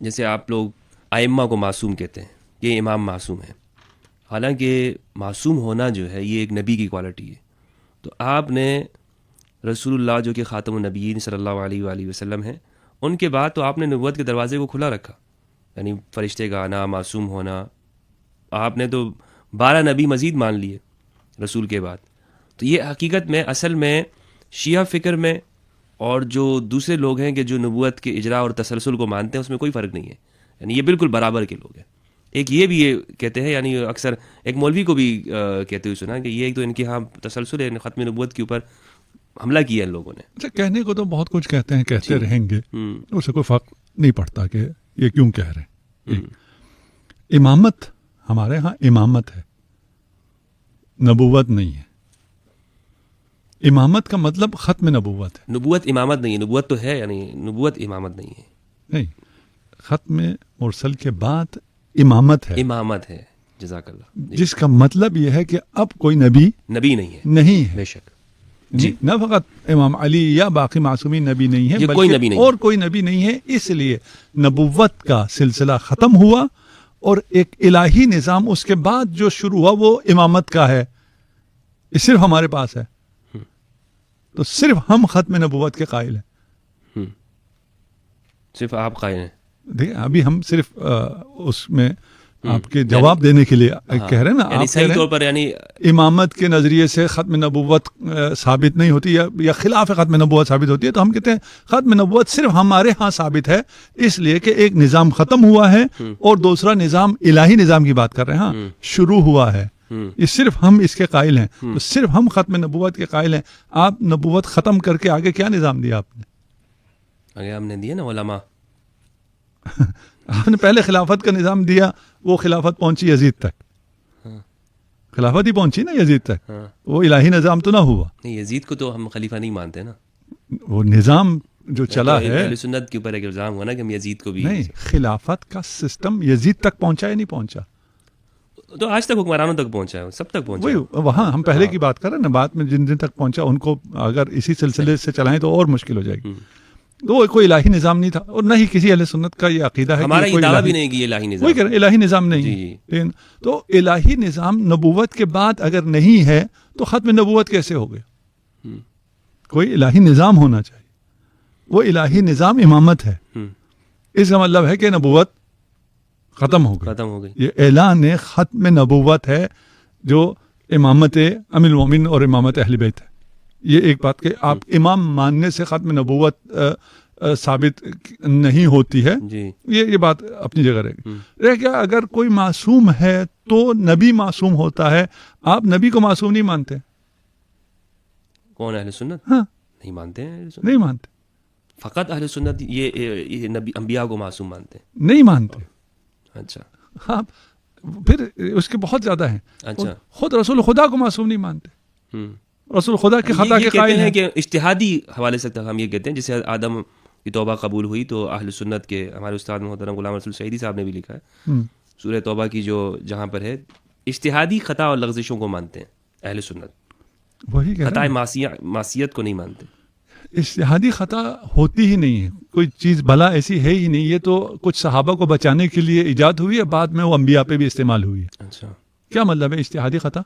جیسے آپ لوگ ائمہ کو معصوم کہتے ہیں، یہ امام معصوم ہے، حالانکہ معصوم ہونا جو ہے یہ ایک نبی کی کوالٹی ہے. تو آپ نے رسول اللہ جو کہ خاتم النبیین صلی اللہ علیہ وآلہ وسلم ہیں، ان کے بعد تو آپ نے نبوت کے دروازے کو کھلا رکھا، یعنی فرشتے کا آنا، معصوم ہونا. آپ نے تو 12 نبی مزید مان لیے رسول کے بعد. تو یہ حقیقت میں اصل میں شیعہ فکر میں اور جو دوسرے لوگ ہیں کہ جو نبوت کے اجراء اور تسلسل کو مانتے ہیں اس میں کوئی فرق نہیں ہے، یعنی یہ بالکل برابر کے لوگ ہیں. ایک یہ بھی یہ کہتے ہیں، یعنی اکثر ایک مولوی کو بھی کہتے ہوئے سنا کہ یہ ایک تو ان کے ہاں تسلسل ہے، ختم نبوت کے اوپر حملہ کیا ان لوگوں نے. اچھا، کہنے کو تو بہت کچھ کہتے ہیں، کہتے رہیں گے، اسے کوئی فرق نہیں پڑتا کہ یہ کیوں کہہ رہے ہیں. امامت ہمارے ہاں امامت ہے، نبوت نہیں ہے. امامت کا مطلب ختم نبوت ہے. نبوت امامت نہیں ہے، نبوت تو ہے، یعنی نبوت امامت نہیں ہے. نہیں، ختم مرسل کے بعد امامت ہے. امامت ہے، جزاک اللہ. جس کا مطلب یہ ہے کہ اب کوئی نبی نہیں ہے. نہیں ہے. بے شک. جی، نہ فقط امام علی یا باقی معصومین نبی نہیں ہے، کوئی نبی نہیں، اور کوئی نبی نہیں ہے. اس لیے نبوت کا سلسلہ ختم ہوا اور ایک الہی نظام اس کے بعد جو شروع ہوا وہ امامت کا ہے. یہ صرف ہمارے پاس ہے، تو صرف ہم ختم نبوت کے قائل ہیں. صرف آپ قائل ہیں. دیکھیں، ابھی ہم صرف اس میں آپ کے جواب دینے کے لیے کہہ رہے ہیں نا، یعنی صحیح طور پر یعنی امامت کے نظریے سے ختم نبوت ثابت نہیں ہوتی یا خلاف ختم نبوت ثابت ہوتی ہے. تو ہم کہتے ہیں ختم نبوت صرف ہمارے ہاں ثابت ہے، اس لیے کہ ایک نظام ختم ہوا ہے اور دوسرا نظام الہی نظام کی بات کر رہے ہیں، ہاں شروع ہوا ہے. یہ صرف ہم اس کے قائل ہیں، تو صرف ہم ختم نبوت کے قائل ہیں. آپ نبوت ختم کر کے آگے کیا نظام دیا آپ نے؟ آگے ہم نے دیا نا علماء. آپ نے پہلے خلافت کا نظام دیا، وہ خلافت پہنچی یزید تک. خلافت ہی پہنچی نا یزید تک، وہ الہی نظام تو نہ ہوا. نہیں، یزید کو تو ہم خلیفہ نہیں مانتے نا. وہ نظام جو چلا ہے، اہل سنت کے اوپر ایک الزام ہوا نا کہ ہم یزید کو بھی نہیں، خلافت کا سسٹم یزید تک پہنچا یا نہیں پہنچا؟ تو آج تک حکمرانوں تک پہنچا ہے، سب تک پہنچا ہے. وہاں ہم پہلے کی بات کر رہے ہیں نا، بعد میں جن تک پہنچا ان کو اگر اسی سلسلے سے چلائیں تو اور مشکل ہو جائے گی. تو وہ کوئی الہی نظام نہیں تھا، اور نہ ہی کسی اہل سنت کا یہ عقیدہ ہے. ہمارا یہ دعویٰ بھی نہیں کہ یہ الہی نظام، وہی کہہ رہے ہیں الہی نظام نہیں. تو الہی نظام نبوت کے بعد اگر نہیں ہے تو ختم نبوت کیسے ہو گیا؟ کوئی الہی نظام ہونا چاہیے. وہ الہی نظام امامت ہے. اس کا مطلب ہے کہ نبوت ختم ہو گئی. یہ اعلان ختم نبوت ہے جو امامت امیر المومنین اور امامت اہل بیت ہے. یہ ایک بات کہ آپ امام ماننے سے ختم نبوت ثابت نہیں ہوتی ہے. یہ بات اپنی جگہ رہ گیا. اگر کوئی معصوم ہے تو نبی معصوم ہوتا ہے. آپ نبی کو معصوم نہیں مانتے. کون اہل سنت؟ ہاں، نہیں مانتے ہیں. نہیں مانتے. فقط اہل سنت یہ نبی انبیاء کو معصوم مانتے ہیں؟ نہیں مانتے. اچھا. ہاں، پھر اس کے بہت زیادہ ہیں. اچھا. خود رسول خدا کو معصوم نہیں مانتے. رسول خدا کے خطا کے قائل ہیں. کہ اجتہادی حوالے سے ہم یہ کہتے ہیں، جسے آدم کی توبہ قبول ہوئی تو اہل سنت کے ہمارے استاد محترم غلام رسول سعیدی صاحب نے بھی لکھا ہے سورہ توبہ کی جو جہاں پر ہے، اجتہادی خطا اور لغزشوں کو مانتے ہیں اہل سنت. وہی خطا معصیت کو نہیں مانتے. اجتہادی خطا ہوتی ہی نہیں ہے. کوئی چیز بلا ایسی ہے ہی نہیں. یہ تو کچھ صحابہ کو بچانے کے لیے ایجاد ہوئی ہے، بعد میں وہ انبیاء پہ بھی استعمال ہوئی ہے. اچھا، کیا مطلب ہے اجتہادی خطا؟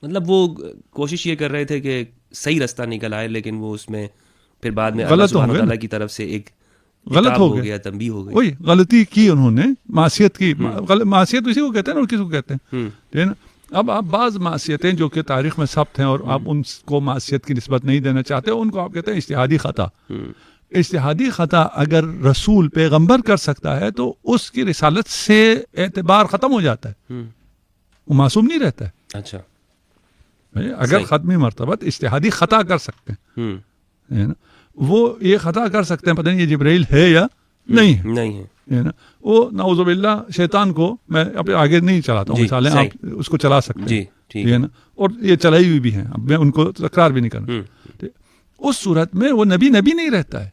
مطلب وہ کوشش یہ کر رہے تھے کہ صحیح رستہ نکل آئے، لیکن وہ اس میں پھر بعد میں اللہ سبحانہ وتعالیٰ کی طرف سے ایک غلط ہو گیا، تنبیہ ہو گئی. وہی غلطی کی انہوں نے، معصیت کی. معصیت اسی کو کہتے ہیں اور کسی کو کہتے ہیں. اب آپ بعض معصیتیں جو کہ تاریخ میں ثبت ہیں اور آپ ان کو معصیت کی نسبت نہیں دینا چاہتے، ان کو آپ کہتے ہیں اجتہادی خطا. اجتہادی خطا اگر رسول پیغمبر کر سکتا ہے تو اس کی رسالت سے اعتبار ختم ہو جاتا ہے، وہ معصوم نہیں رہتا ہے. اچھا، اگر ختمی مرتبت اجتہادی خطا کر سکتے ہیں، وہ یہ خطا کر سکتے ہیں، پتہ نہیں یہ جبرائیل ہے یا نہیں ہے نا. وہ نعوذ باللہ شیطان کو میں اپنے آگے نہیں چلاتا ہوں، مثالیں آپ اس کو چلا سکتے ہیں، ٹھیک ہے نا، اور یہ چلائی ہوئی بھی ہیں، اب میں ان کو تکرار بھی نہیں کرنا. اس صورت میں وہ نبی نہیں رہتا ہے.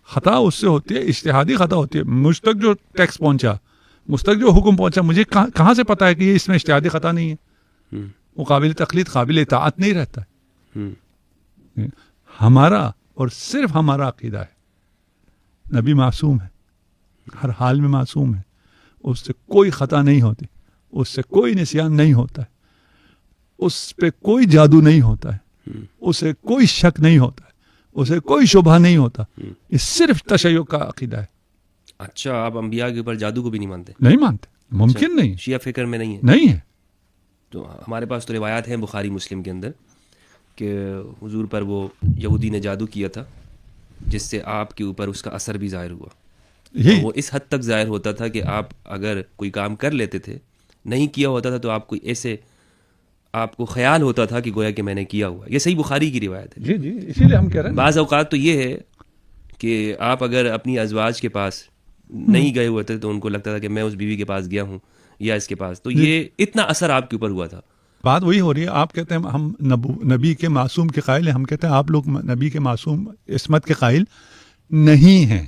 خطا اس سے ہوتی ہے، اجتہادی خطا ہوتی ہے. مجھ تک جو ٹیکس پہنچا، مجھ تک جو حکم پہنچا، مجھے کہاں سے پتا ہے کہ یہ اس میں اجتہادی خطا نہیں ہے؟ وہ قابل تقلید، قابل اطاعت نہیں رہتا ہے. ہمارا اور صرف ہمارا عقیدہ ہے نبی معصوم ہے. ہر حال میں معصوم ہے، اس سے کوئی خطا نہیں ہوتی، اس سے کوئی نسیان نہیں ہوتا ہے، اس پہ کوئی جادو نہیں ہوتا ہے، اسے کوئی شک نہیں ہوتا ہے، اسے کوئی شبہ نہیں ہوتا. یہ صرف تشیع کا عقیدہ ہے. اچھا، آپ انبیاء کے اوپر جادو کو بھی نہیں مانتے؟ نہیں مانتے، ممکن نہیں، شیعہ فکر میں نہیں ہے. نہیں ہے. تو ہمارے پاس تو روایات ہیں بخاری مسلم کے اندر کہ حضور پر وہ یہودی نے جادو کیا تھا جس سے آپ کے اوپر اس کا اثر بھی ظاہر ہوا. یہی وہ اس حد تک ظاہر ہوتا تھا کہ آپ اگر کوئی کام کر لیتے تھے، نہیں کیا ہوتا تھا تو آپ کو ایسے آپ کو خیال ہوتا تھا کہ گویا کہ میں نے کیا ہوا. یہ صحیح بخاری کی روایت ہے. جی جی، اسی لیے ہم کہہ رہے ہیں. بعض اوقات تو یہ ہے کہ آپ اگر اپنی ازواج کے پاس نہیں گئے ہوئے تھے تو ان کو لگتا تھا کہ میں اس بیوی کے پاس گیا ہوں یا اس کے پاس، تو یہ اتنا اثر آپ کے اوپر ہوا تھا. بات وہی ہو رہی ہے. آپ کہتے ہیں ہم نبی کے معصوم کے قائل ہیں، ہم کہتے ہیں آپ لوگ نبی کے معصوم عصمت کے قائل نہیں ہیں.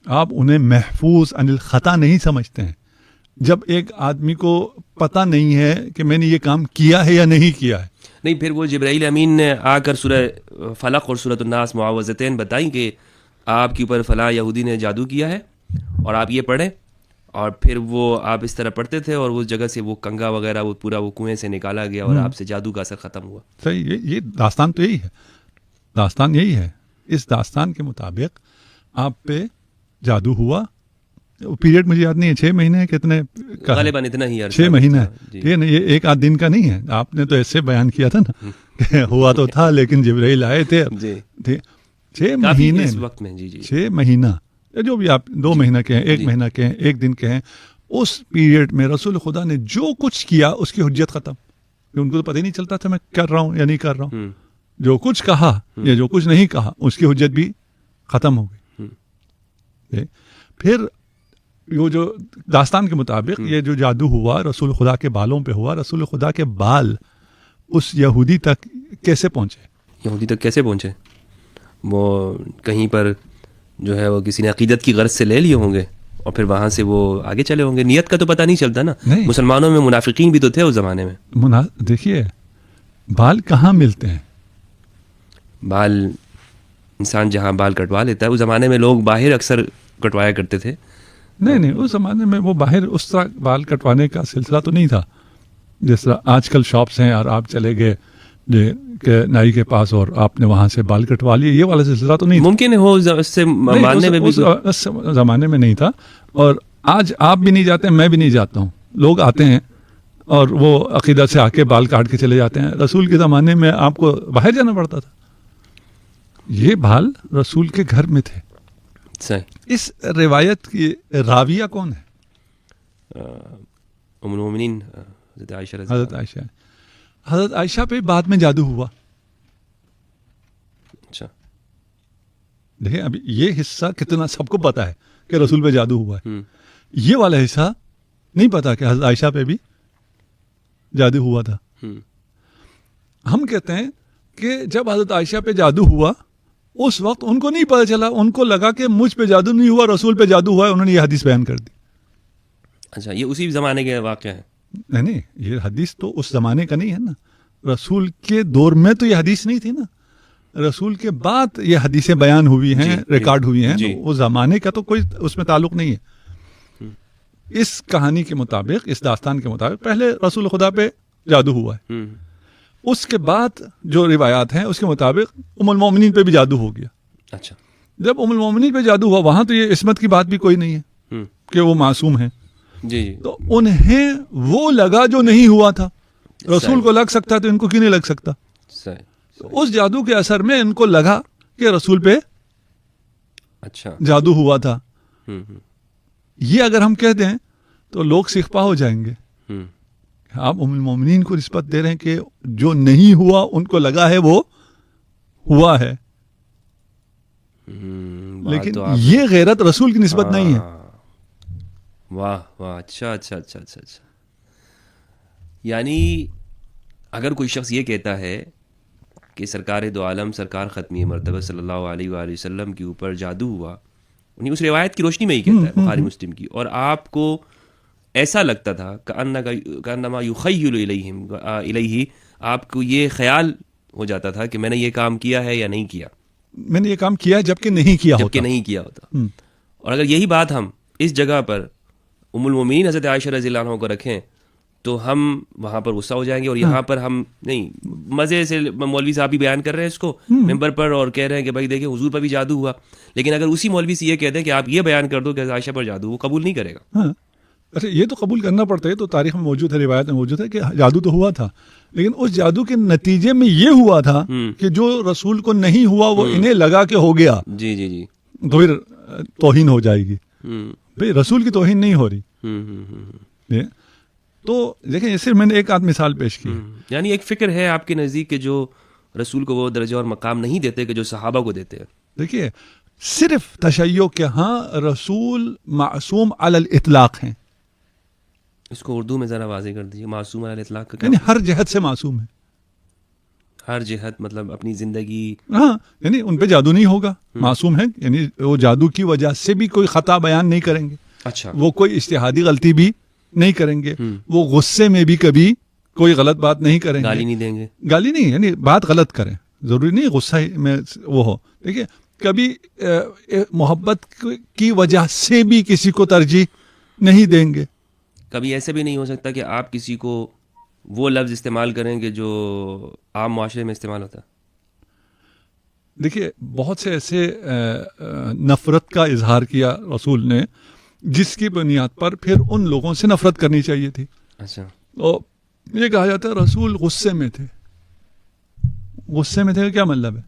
آپ انہیں محفوظ عن الخطا نہیں سمجھتے ہیں. جب ایک آدمی کو پتہ نہیں ہے کہ میں نے یہ کام کیا ہے یا نہیں کیا ہے. نہیں، پھر وہ جبرائیل امین نے آ کر سورہ فلق اور سورۃ الناس معوذتین بتائیں کہ آپ کے اوپر فلاں یہودی نے جادو کیا ہے اور آپ یہ پڑھیں، اور پھر وہ آپ اس طرح پڑھتے تھے اور اس جگہ سے وہ کنگا وغیرہ وہ پورا وہ کنویں سے نکالا گیا اور آپ سے جادو کا اثر ختم ہوا. صحیح، یہ داستان تو یہی ہے. داستان یہی ہے. اس داستان کے مطابق آپ پہ جادو ہوا. پیریڈ مجھے یاد نہیں ہے، 6 مہینے کتنے کا؟ غالباً اتنا ہی ہے. 6 مہینہ ہے. یہ ایک آدھ دن کا نہیں ہے. آپ نے تو ایسے بیان کیا تھا نا کہ ہوا تو تھا لیکن جبرائیل آئے تھے. 6 مہینے اس وقت میں. جی 6 مہینہ، جو بھی آپ 2 مہینہ کہیں، 1 مہینہ کہیں، 1 دن کہیں، اس پیریڈ میں رسول خدا نے جو کچھ کیا اس کی حجت ختم. ان کو تو پتہ ہی نہیں چلتا تھا میں کر رہا ہوں یا نہیں کر رہا ہوں. جو کچھ کہا یا جو کچھ نہیں کہا اس کی حجت بھی ختم ہو گئی. پھر یہ جو داستان کے مطابق یہ جو جادو ہوا رسول خدا کے بالوں پہ ہوا. رسول خدا کے بال اس یہودی تک کیسے پہنچے؟ یہودی تک کیسے پہنچے؟ وہ کہیں پر جو ہے وہ کسی نے عقیدت کی غرض سے لے لیے ہوں گے اور پھر وہاں سے وہ آگے چلے ہوں گے. نیت کا تو پتہ نہیں چلتا نا. مسلمانوں میں منافقین بھی تو تھے اس زمانے میں. دیکھیے بال کہاں ملتے ہیں؟ بال انسان جہاں بال کٹوا لیتا ہے، اس زمانے میں لوگ باہر اکثر کٹوایا کرتے تھے. نہیں، اس زمانے میں وہ باہر اس طرح بال کٹوانے کا سلسلہ تو نہیں تھا جس طرح آج کل شاپس ہیں اور آپ چلے گئے کہ نائی کے پاس اور آپ نے وہاں سے بال کٹوا لیے. یہ والا سلسلہ تو نہیں. ممکن ہو اس سے ماننے میں بھی اس زمانے میں نہیں تھا. اور آج آپ بھی نہیں جاتے، میں بھی نہیں جاتا ہوں. لوگ آتے ہیں اور وہ عقیدت سے آ کے بال کاٹ کے چلے جاتے ہیں. رسول کے زمانے میں آپ کو باہر جانا پڑتا تھا. یہ بال رسول کے گھر میں تھے. اس روایت کی راویہ کون ہے؟ ام المومنین حضرت عائشہ. حضرت عائشہ پہ بعد میں جادو ہوا. اچھا دیکھیں ابھی یہ حصہ کتنا سب کو پتا ہے کہ رسول پہ جادو ہوا ہے. یہ والا حصہ نہیں پتا کہ حضرت عائشہ پہ بھی جادو ہوا تھا. ہم کہتے ہیں کہ جب حضرت عائشہ پہ جادو ہوا اس وقت ان کو نہیں پتا چلا. ان کو لگا کہ مجھ پہ جادو نہیں ہوا، رسول پہ جادو ہوا ہے. انہوں نے یہ حدیث بیان کر دی. اچھا، یہ اسی زمانے کے واقعہ ہے؟ نہیں، یہ حدیث تو اس زمانے کا نہیں ہے نا. رسول کے دور میں تو یہ حدیث نہیں تھی نا. رسول کے بعد یہ حدیثیں بیان ہوئی ہیں، ریکارڈ ہوئی ہیں. وہ زمانے کا تو کوئی اس میں تعلق نہیں ہے. اس کہانی کے مطابق، اس داستان کے مطابق پہلے رسول خدا پہ جادو ہوا ہے. اس کے بعد جو روایات ہیں اس کے مطابق ام المومنین پہ بھی جادو ہو گیا. اچھا، جب ام المومنین پہ جادو ہوا وہاں تو یہ عصمت کی بات بھی کوئی نہیں ہے کہ وہ معصوم ہیں. جی تو انہیں وہ لگا جو نہیں ہوا تھا. رسول کو لگ سکتا تو ان کو کیوں نہیں لگ سکتا؟ اس جادو کے اثر میں ان کو لگا کہ رسول پہ اچھا جادو ہوا تھا. یہ اگر ہم کہہ دیں تو لوگ سیخپا ہو جائیں گے. آپ ام المومنین کو نسبت دے رہے ہیں کہ جو نہیں ہوا ان کو لگا ہے وہ ہوا ہے. لیکن یہ غیرت رسول کی نسبت نہیں ہے. واہ واہ، اچھا اچھا اچھا اچھا اچھا. یعنی اگر کوئی شخص یہ کہتا ہے کہ سرکار دو عالم سرکار ختمی مرتبہ صلی اللہ علیہ وآلہ وسلم کے اوپر جادو ہوا، انہیں اس روایت کی روشنی میں ہی کہتا ہے بخاری مسلم کی، اور آپ کو ایسا لگتا تھا کأنما یخیل الیہ، آپ کو یہ خیال ہو جاتا تھا کہ میں نے یہ کام کیا ہے یا نہیں کیا. میں نے یہ کام کیا جبکہ نہیں کیا ہوتا. اور اگر یہی بات ہم اس جگہ پر ام المومنین حضرت عائشہ رضی اللہ عنہ کو رکھیں تو ہم وہاں پر غصہ ہو جائیں گے، اور یہاں پر ہم نہیں، مزے سے مولوی صاحب بھی بیان کر رہے ہیں اس کو ممبر پر اور کہہ رہے ہیں کہ بھائی دیکھیں حضور پر بھی جادو ہوا، لیکن اگر اسی مولوی سے یہ کہہ دیں کہ آپ یہ بیان کر دو کہ عائشہ پر جادو، وہ قبول نہیں کرے گا. اچھا یہ تو قبول کرنا پڑتا ہے، تو تاریخ میں موجود ہے، روایت میں موجود ہے کہ جادو تو ہوا تھا، لیکن اس جادو کے نتیجے میں یہ ہوا تھا کہ جو رسول کو نہیں ہوا وہ انہیں لگا کہ ہو گیا. جی جی جی. تو پھر توہین ہو جائے گی. بھائی رسول کی توہین نہیں ہو رہی. تو دیکھیں صرف میں نے ایک آدھ مثال پیش کی. یعنی ایک فکر ہے آپ کے نزدیک کہ جو رسول کو وہ درجہ اور مقام نہیں دیتے کہ جو صحابہ کو دیتے ہیں. دیکھیے صرف تشیع کے ہاں رسول معصوم علی الاطلاق ہیں. اس کو اردو میں ذرا واضح کر دیجیے، معصوم علی الاطلاق کا یعنی ہر جہت سے معصوم ہے. ہر جہت مطلب اپنی زندگی، ہاں یعنی ان پہ جادو نہیں ہوگا، معصوم ہے، یعنی وہ جادو کی وجہ سے بھی کوئی خطا بیان نہیں کریں گے. اچھا. وہ کوئی اجتہادی غلطی بھی نہیں کریں گے. وہ غصے میں بھی کبھی کوئی غلط بات نہیں کریں گے. گالی نہیں دیں گے. گالی نہیں، یعنی بات غلط کریں، ضروری نہیں غصہ میں وہ ہو. دیکھیے کبھی محبت کی وجہ سے بھی کسی کو ترجیح نہیں دیں گے. کبھی ایسے بھی نہیں ہو سکتا کہ آپ کسی کو وہ لفظ استعمال کریں کہ جو عام معاشرے میں استعمال ہوتا ہے. دیکھیے بہت سے ایسے نفرت کا اظہار کیا رسول نے جس کی بنیاد پر پھر ان لوگوں سے نفرت کرنی چاہیے تھی. اچھا. اور یہ کہا جاتا ہے رسول غصے میں تھے. غصے میں تھے کیا مطلب ہے؟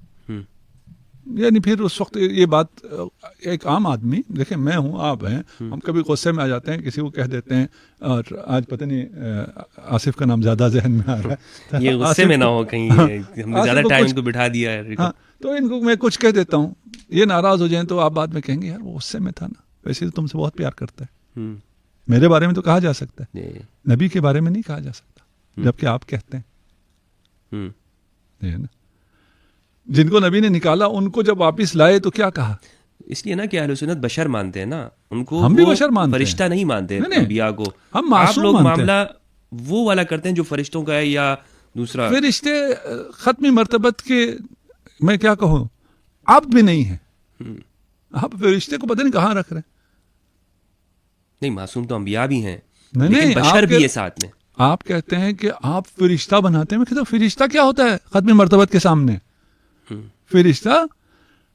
یعنی پھر اس وقت یہ بات ایک عام آدمی، دیکھیں میں ہوں، آپ ہیں، ہم کبھی غصے میں آ جاتے ہیں، کسی کو کہہ دیتے ہیں، اور آج پتہ نہیں آصف کا نام زیادہ ذہن میں آ رہا ہے، یہ غصے میں نہ ہو کہیں ہم نے زیادہ ٹائم ان کو بٹھا دیا ہے. ہاں تو ان کو میں کچھ کہہ دیتا ہوں، یہ ناراض ہو جائیں تو آپ بعد میں کہیں گے یار وہ غصے میں تھا نا، ویسے تو تم سے بہت پیار کرتا ہے. میرے بارے میں تو کہا جا سکتا ہے، نبی کے بارے میں نہیں کہا جا سکتا، جبکہ آپ کہتے ہیں. جن کو نبی نے نکالا ان کو جب واپس لائے تو کیا کہا؟ اس لیے نا کہ اہل سنت بشر مانتے ہیں نا، ان کو ہم بھی بشر مانتے ہیں، فرشتہ نہیں مانتے انبیاء کو. ہم معصوم لوگ مانتے ہیں. معاملہ وہ والا کرتے ہیں جو فرشتوں کا ہے یا دوسرا. فرشتے ختمی مرتبت کے میں کیا کہوں عبد بھی نہیں ہیں. آپ فرشتے کو پتہ نہیں کہاں رکھ رہے ہیں. نہیں معصوم تو انبیاء بھی ہیں، نہیں لیکن بشر بھی ہے ساتھ میں. آپ کہتے ہیں کہ آپ فرشتہ بناتے ہیں، میں کہتا ہوں فرشتہ کیا ہوتا ہے ختمی مرتبت کے سامنے؟ فرشتہ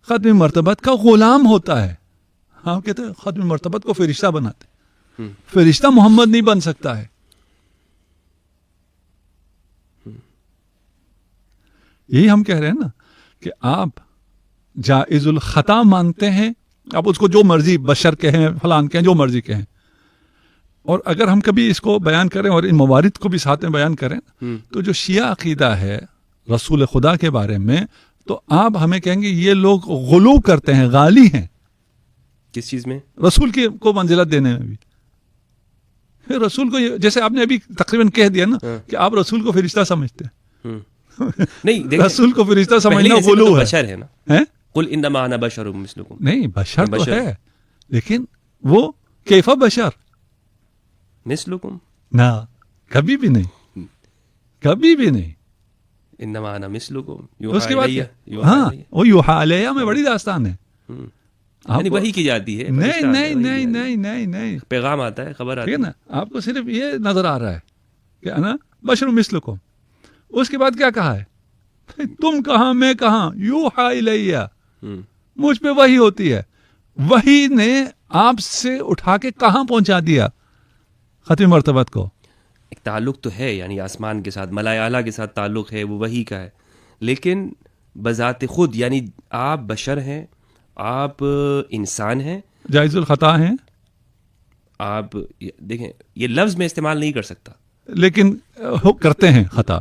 ختمی مرتبت کا غلام ہوتا ہے. آپ کہتے ہیں ختمی مرتبت کو فرشتہ بناتے. فرشتہ محمد نہیں بن سکتا ہے. یہی ہم کہہ رہے ہیں نا کہ آپ جائز الخطا مانتے ہیں، آپ اس کو جو مرضی بشر کہیں، فلان کہیں، جو مرضی کہیں. اور اگر ہم کبھی اس کو بیان کریں اور ان موارد کو بھی ساتھ میں بیان کریں تو جو شیعہ عقیدہ ہے رسول خدا کے بارے میں، تو آپ ہمیں کہیں گے یہ لوگ غلو کرتے ہیں، غالی ہیں. کس چیز میں؟ رسول کو منزلت دینے میں بھی. رسول کو جیسے آپ نے ابھی تقریباً کہہ دیا نا کہ آپ رسول کو فرشتہ سمجھتے ہیں. نہیں، رسول کو فرشتہ سمجھنا غلو ہے. بشر ہے نا، قل انما انا بشر مثلکم. نہیں بشر تو ہے، لیکن وہ کیفا بشر مثلکم، نہ کبھی بھی نہیں، کبھی بھی نہیں. انما انا مثلکم اس کے بعد یوحا ہاں وہ یوحا علیہ میں بڑی داستان ہے. یعنی وحی کی جاتی ہے. نہیں نہیں نہیں نہیں نہیں نہیں، پیغام آتا ہے، خبر آتی ہے نا. آپ کو صرف یہ نظر آ رہا ہے کہ انا بشر مثلکم. اس کے بعد کیا کہا ہے؟ تم کہاں میں کہاں، یوحا الیہ، مجھ پہ وحی ہوتی ہے. وحی نے آپ سے اٹھا کے کہاں پہنچا دیا ختم مرتبت کو. ایک تعلق تو ہے، یعنی آسمان کے ساتھ، ملائے اعلیٰ کے ساتھ تعلق ہے، وہ وحی کا ہے، لیکن بذات خود یعنی آپ بشر ہیں، آپ انسان ہیں، جائز الخطا ہیں. آپ دیکھیں یہ لفظ میں استعمال نہیں کر سکتا، لیکن کرتے ہیں خطا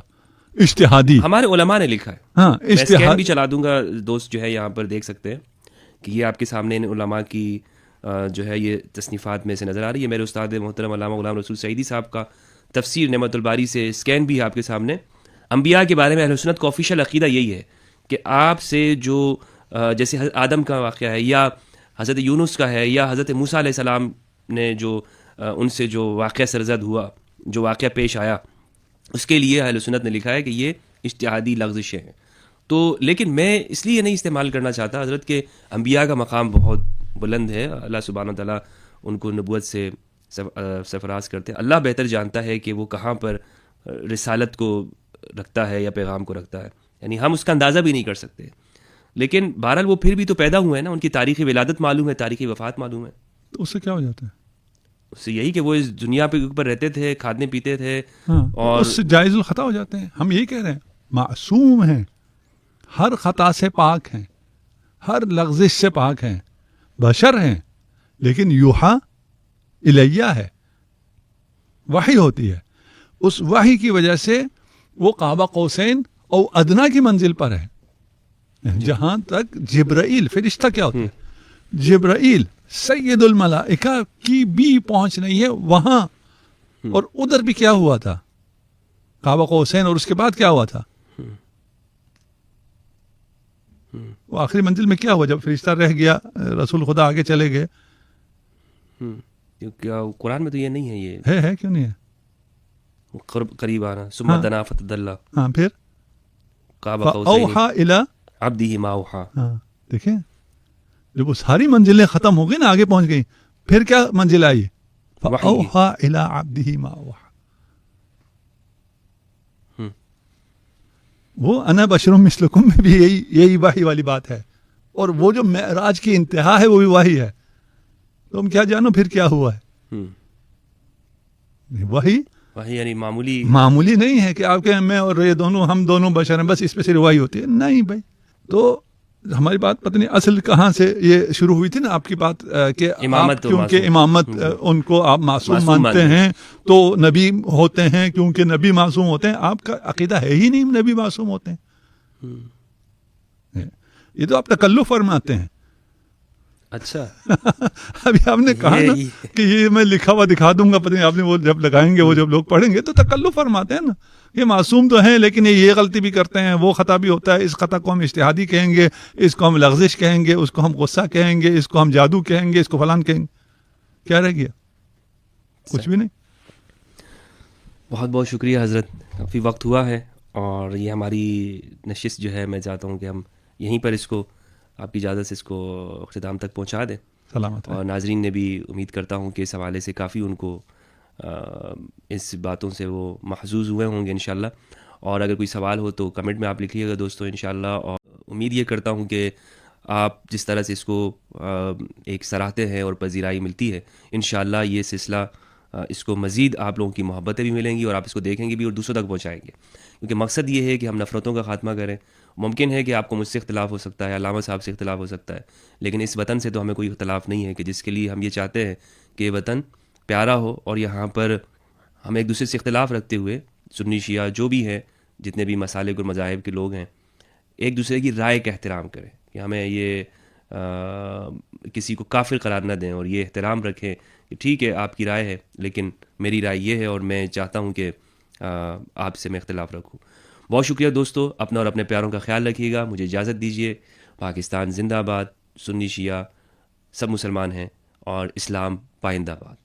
اجتہادی. ہمارے علماء نے لکھا ہے. ہاں میں اسکین بھی چلا دوں گا، دوست جو ہے یہاں پر دیکھ سکتے ہیں کہ یہ آپ کے سامنے ان علماء کی جو ہے یہ تصنیفات میں سے نظر آ رہی ہے. میرے استاد محترم علامہ غلام رسول سعیدی صاحب کا تفسیر نعمت الباری سے اسکین بھی ہے آپ کے سامنے. انبیاء کے بارے میں اہل سنت کا آفیشیل عقیدہ یہی ہے کہ آپ سے جو جیسے آدم کا واقعہ ہے یا حضرت یونس کا ہے یا حضرت موسیٰ علیہ السلام نے جو ان سے جو واقعہ سرزد ہوا، جو واقعہ پیش آیا، اس کے لیے اہل سنت نے لکھا ہے کہ یہ اجتہادی لغزشیں ہیں. تو لیکن میں اس لیے نہیں استعمال کرنا چاہتا حضرت کہ انبیاء کا مقام بہت بلند ہے، اللہ سبحانہ وتعالیٰ ان کو نبوت سے سرفراز کرتے ہیں. اللہ بہتر جانتا ہے کہ وہ کہاں پر رسالت کو رکھتا ہے یا پیغام کو رکھتا ہے, یعنی ہم اس کا اندازہ بھی نہیں کر سکتے. لیکن بہرحال وہ پھر بھی تو پیدا ہوئے ہیں نا, ان کی تاریخ ولادت معلوم ہے, تاریخ وفات معلوم ہے. تو اس سے کیا ہو جاتا ہے؟ اس سے یہی کہ وہ اس دنیا پہ اوپر رہتے تھے, کھاتے پیتے تھے, اور اس سے جائز الخطا ہو جاتے ہیں. ہم یہی کہہ رہے ہیں معصوم ہیں, ہر خطا سے پاک ہیں, ہر لغزش سے پاک ہیں, بشر ہیں, لیکن یوحا الیہ ہے, وحی ہوتی ہے. اس وحی کی وجہ سے وہ قاب قوسین اور ادنا کی منزل پر ہے, جہاں تک جبرائیل فرشتہ کیا ہوتا ہے, جبرائیل سید الملائکہ کی بھی پہنچ نہیں ہے وہاں. اور ادھر بھی کیا ہوا تھا, قاب قوسین, اور اس کے بعد کیا ہوا تھا, وہ آخری منزل میں کیا ہوا جب فرشتہ رہ گیا, رسول خدا آگے چلے گئے. کیونکہ قرآن میں تو یہ نہیں ہے, یہ ہے کیوں نہیں ہے, قریب آنا ثم دنا فتدلی. ہاں پھر قاب قوسین اوحا الی عبدہ ما اوحا. ہاں دیکھیں, جب وہ ساری منزلیں ختم ہو گئی نا, آگے پہنچ گئی, پھر کیا منزل آئی, اوحا الی عبدہ ما اوحا. وہ انا بشر مثلکم میں بھی یہی وحی والی بات ہے. اور وہ جو معراج کی انتہا ہے وہ بھی وحی ہے. تم کیا جانو پھر کیا ہوا ہے, وحی یعنی معمولی نہیں ہے کہ آپ کے میں اور یہ دونوں, ہم دونوں بشر ہیں, بس اس پہ صرف وحی ہوتی ہے. نہیں بھائی, تو ہماری بات پتہ نہیں اصل کہاں سے یہ شروع ہوئی تھی نا آپ کی بات, کہ کیونکہ امامت ان کو آپ معصوم مانتے ہیں تو نبی ہوتے ہیں, کیونکہ نبی معصوم ہوتے ہیں. آپ کا عقیدہ ہے ہی نہیں نبی معصوم ہوتے ہیں, یہ تو آپ تکلف فرماتے ہیں. اچھا ابھی آپ نے کہا نا کہ یہ میں لکھا ہوا دکھا دوں گا, پتہ نہیں آپ نے وہ جب لگائیں گے, وہ جب لوگ پڑھیں گے تو تکلف فرماتے ہیں نا, یہ معصوم تو ہیں لیکن یہ غلطی بھی کرتے ہیں, وہ خطا بھی ہوتا ہے. اس خطا کو ہم اجتہادی کہیں گے, اس کو ہم لغزش کہیں گے, اس کو ہم غصہ کہیں گے, اس کو ہم جادو کہیں گے, اس کو فلان کہیں گے. کیا رہ گیا؟ کچھ بھی نہیں. بہت بہت شکریہ حضرت, کافی وقت ہوا ہے, اور یہ ہماری نشست جو ہے میں چاہتا ہوں کہ ہم یہیں پر اس کو آپ کی اجازت سے اس کو اختتام تک پہنچا دیں. سلامت. اور ناظرین نے بھی امید کرتا ہوں کہ اس حوالے سے کافی ان کو اس باتوں سے وہ محظوظ ہوئے ہوں گے انشاءاللہ. اور اگر کوئی سوال ہو تو کمنٹ میں آپ لکھیے گا دوستو انشاءاللہ. اور امید یہ کرتا ہوں کہ آپ جس طرح سے اس کو ایک سراہتے ہیں اور پذیرائی ملتی ہے, انشاءاللہ یہ سلسلہ اس کو مزید آپ لوگوں کی محبتیں بھی ملیں گی, اور آپ اس کو دیکھیں گے بھی اور دوسروں تک پہنچائیں گے. کیونکہ مقصد یہ ہے کہ ہم نفرتوں کا خاتمہ کریں. ممکن ہے کہ آپ کو مجھ سے اختلاف ہو سکتا ہے, علامہ صاحب سے اختلاف ہو سکتا ہے, لیکن اس وطن سے تو ہمیں کوئی اختلاف نہیں ہے, کہ جس کے لیے ہم یہ چاہتے ہیں کہ یہ وطن پیارا ہو, اور یہاں پر ہم ایک دوسرے سے اختلاف رکھتے ہوئے سنی شیعہ جو بھی ہیں, جتنے بھی مسالک اور مذاہب کے لوگ ہیں, ایک دوسرے کی رائے کا احترام کریں, کہ ہمیں یہ کسی کو کافر قرار نہ دیں, اور یہ احترام رکھیں کہ ٹھیک ہے آپ کی رائے ہے, لیکن میری رائے یہ ہے, اور میں چاہتا ہوں کہ آپ سے میں اختلاف رکھوں. بہت شکریہ دوستو, اپنا اور اپنے پیاروں کا خیال رکھیے گا. مجھے اجازت دیجیے. پاکستان زندہ باد, سنی شیعہ سب مسلمان ہیں, اور اسلام پائندہ باد.